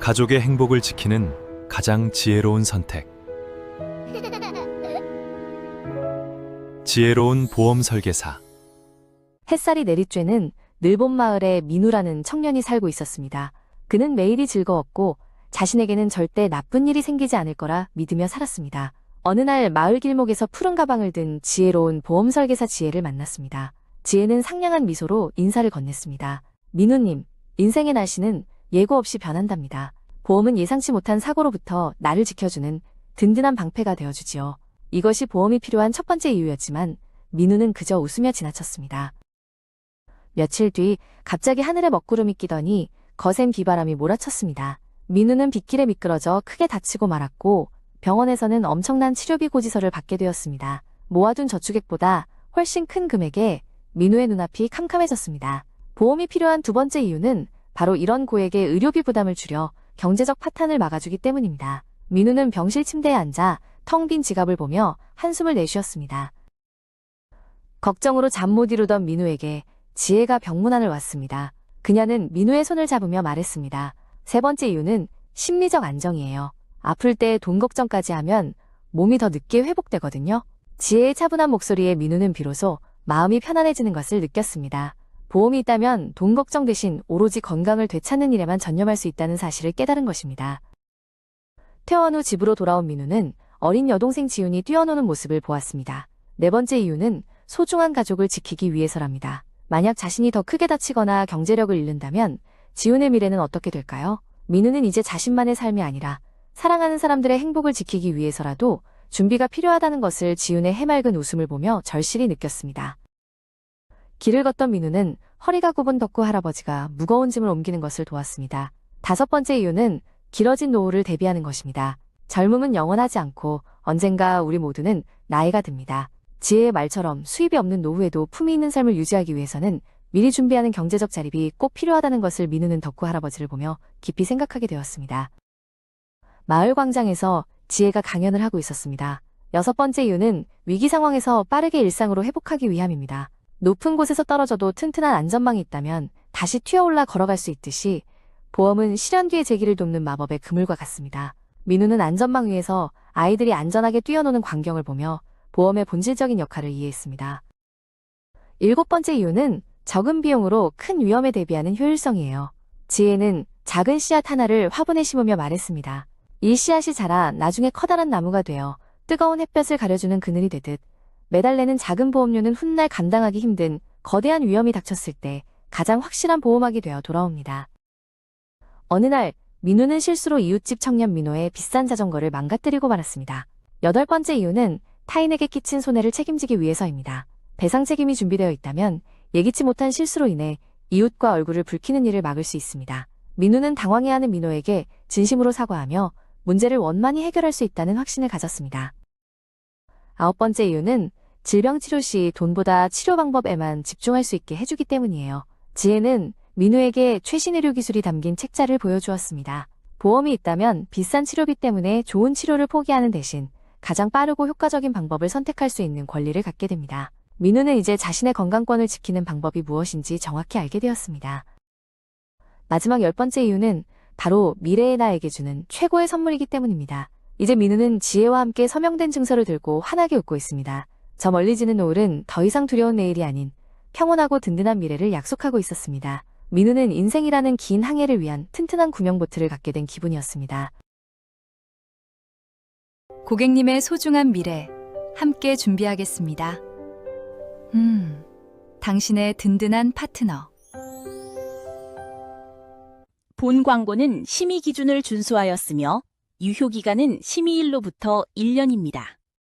가족의 행복을 지키는 가장 지혜로운 선택. 지혜로운 보험 설계사. 햇살이 내리쬐는 늘봄 마을에 민우라는 청년이 살고 있었습니다. 그는 매일이 즐거웠고 자신에게는 절대 나쁜 일이 생기지 않을 거라 믿으며 살았습니다. 어느 날 마을 길목에서 푸른 가방을 든 지혜로운 보험 설계사 지혜를 만났습니다. 지혜는 상냥한 미소로 인사를 건넸습니다. 민우님, 인생의 날씨는 예고 없이 변한답니다. 보험은 예상치 못한 사고로부터 나를 지켜주는 든든한 방패가 되어주지요. 이것이 보험이 필요한 첫 번째 이유였지만 민우는 그저 웃으며 지나쳤습니다. 며칠 뒤 갑자기 하늘에 먹구름이 끼더니 거센 비바람이 몰아쳤습니다. 민우는 빗길에 미끄러져 크게 다치고 말았고 병원에서는 엄청난 치료비 고지서를 받게 되었습니다. 모아둔 저축액보다 훨씬 큰 금액에 민우의 눈앞이 캄캄해졌습니다. 보험이 필요한 두 번째 이유는 바로 이런 고액의 의료비 부담을 줄여 경제적 파탄을 막아주기 때문입니다. 민우는 병실 침대에 앉아 텅 빈 지갑을 보며 한숨을 내쉬었습니다. 걱정으로 잠 못 이루던 민우에게 지혜가 병문안을 왔습니다. 그녀는 민우의 손을 잡으며 말했습니다. 세 번째 이유는 심리적 안정이에요. 아플 때 돈 걱정까지 하면 몸이 더 늦게 회복되거든요. 지혜의 차분한 목소리에 민우는 비로소 마음이 편안해지는 것을 느꼈습니다. 보험이 있다면 돈 걱정 대신 오로지 건강을 되찾는 일에만 전념할 수 있다는 사실을 깨달은 것입니다. 퇴원 후 집으로 돌아온 민우는 어린 여동생 지훈이 뛰어노는 모습을 보았습니다. 네 번째 이유는 소중한 가족을 지키기 위해서랍니다. 만약 자신이 더 크게 다치거나 경제력을 잃는다면 지훈의 미래는 어떻게 될까요? 민우는 이제 자신만의 삶이 아니라 사랑하는 사람들의 행복을 지키기 위해서라도 준비가 필요하다는 것을 지훈의 해맑은 웃음을 보며 절실히 느꼈습니다. 길을 걷던 민우는 허리가 굽은 덕구 할아버지가 무거운 짐을 옮기는 것을 도왔습니다. 다섯 번째 이유는 길어진 노후를 대비하는 것입니다. 젊음은 영원하지 않고 언젠가 우리 모두는 나이가 듭니다. 지혜의 말처럼 수입이 없는 노후에도 품위 있는 삶을 유지하기 위해서는 미리 준비하는 경제적 자립이 꼭 필요하다는 것을 민우는 덕구 할아버지를 보며 깊이 생각하게 되었습니다. 마을 광장에서 지혜가 강연을 하고 있었습니다. 여섯 번째 이유는 위기 상황에서 빠르게 일상으로 회복하기 위함입니다. 높은 곳에서 떨어져도 튼튼한 안전망이 있다면 다시 튀어올라 걸어갈 수 있듯이 보험은 실현 뒤의 재기를 돕는 마법의 그물과 같습니다. 민우는 안전망 위에서 아이들이 안전하게 뛰어노는 광경을 보며 보험의 본질적인 역할을 이해했습니다. 일곱 번째 이유는 적은 비용으로 큰 위험에 대비하는 효율성이에요. 지혜는 작은 씨앗 하나를 화분에 심으며 말했습니다. 이 씨앗이 자라 나중에 커다란 나무가 되어 뜨거운 햇볕을 가려주는 그늘이 되듯 매달 내는 작은 보험료는 훗날 감당하기 힘든 거대한 위험이 닥쳤을 때 가장 확실한 보호막이 되어 돌아옵니다. 어느 날 민우는 실수로 이웃집 청년 민호의 비싼 자전거를 망가뜨리고 말았습니다. 여덟 번째 이유는 타인에게 끼친 손해를 책임지기 위해서입니다. 배상 책임이 준비되어 있다면 예기치 못한 실수로 인해 이웃과 얼굴을 붉히는 일을 막을 수 있습니다. 민우는 당황해하는 민호에게 진심으로 사과하며 문제를 원만히 해결할 수 있다는 확신을 가졌습니다. 아홉 번째 이유는 질병 치료 시 돈보다 치료 방법에만 집중할 수 있게 해주기 때문이에요. 지혜는 민우에게 최신 의료 기술이 담긴 책자를 보여주었습니다. 보험이 있다면 비싼 치료비 때문에 좋은 치료를 포기하는 대신 가장 빠르고 효과적인 방법을 선택할 수 있는 권리를 갖게 됩니다. 민우는 이제 자신의 건강권을 지키는 방법이 무엇인지 정확히 알게 되었습니다. 마지막 열 번째 이유는 바로 미래의 나에게 주는 최고의 선물이기 때문입니다. 이제 민우는 지혜와 함께 서명된 증서를 들고 환하게 웃고 있습니다. 저 멀리 지는 노을은 더 이상 두려운 내일이 아닌 평온하고 든든한 미래를 약속하고 있었습니다. 민우는 인생이라는 긴 항해를 위한 튼튼한 구명보트를 갖게 된 기분이었습니다. 고객님의 소중한 미래, 함께 준비하겠습니다. 당신의 든든한 파트너. 본 광고는 심의 기준을 준수하였으며 유효기간은 심의일로부터 1년입니다.